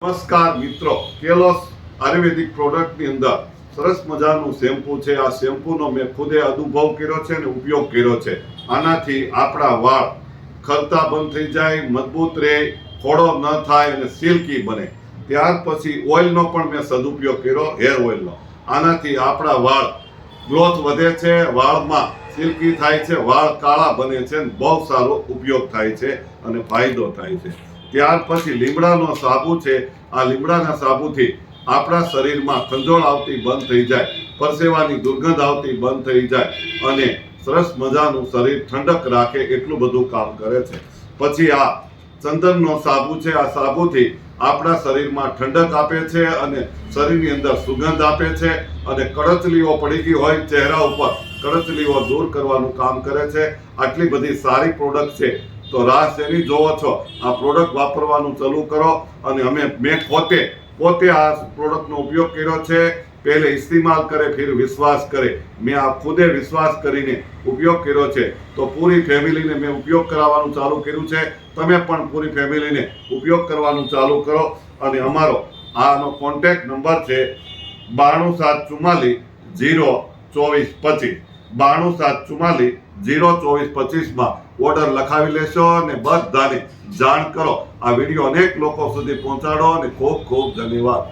નમસ્કાર મિત્રો, કેલોસ આયુર્વેદિક પ્રોડક્ટની અંદર સરસ મજાનું શેમ્પુ છે. આ શેમ્પુનો મેં ખુદે અનુભવ કર્યો છે અને ઉપયોગ કર્યો છે. આનાથી આપણા વાળ ખરતા બંધ થઈ જાય, મજબૂત રહે, ફોડો ન થાય અને સિલ્કી બને. ત્યાર પછી ઓઇલનો પણ મેં સદુપયોગ કર્યો, હેર ઓઇલનો. આનાથી આપણા વાળ ગ્રોથ વધે છે, વાળમાં સિલ્કી થાય છે, વાળ કાળા બને છે, બહુ સારો ઉપયોગ થાય છે અને ફાયદો થાય છે. ત્યાર પછી લીમડાનો સાબુ છે. આ લીમડાના સાબુથી આપણા શરીરમાં ખંજોળ આવતી બંધ થઈ જાય, પરસેવાની દુર્ગંધ આવતી બંધ થઈ જાય અને સરસ મજાનું શરીર ઠંડક રાખે એટલું બધું કામ કરે છે. પછી આ ચંદનનો સાબુ છે. આ સાબુથી આપણા શરીરમાં ઠંડક આપે છે અને શરીરની અંદર સુગંધ આપે છે અને કડચલીઓ પડી ગઈ હોય ચહેરા ઉપર, કડચલીઓ દૂર કરવાનું કામ કરે છે. આટલી બધી સારી પ્રોડક્ટ છે તો રાહ શેની જોવો છો? આ પ્રોડક્ટ વાપરવાનું ચાલુ કરો. અને મેં પોતે આ પ્રોડક્ટનો ઉપયોગ કર્યો છે. પહેલે ઇસ્તેમાલ કરે ફિર વિશ્વાસ કરે. મેં આ ખુદે વિશ્વાસ કરીને ઉપયોગ કર્યો છે તો પૂરી ફેમિલીને મેં ઉપયોગ કરાવવાનું ચાલુ કર્યું છે. તમે પણ પૂરી ફેમિલીને ઉપયોગ કરવાનું ચાલુ કરો. અને અમારો આનો કોન્ટેક્ટ નંબર છે 92744 02425. 92744 02425 માં ઓર્ડર લખાવી લેશો અને બધાને જાણ કરો. આ વિડીયો અનેક લોકો સુધી પહોંચાડો અને ખૂબ ખૂબ ધન્યવાદ.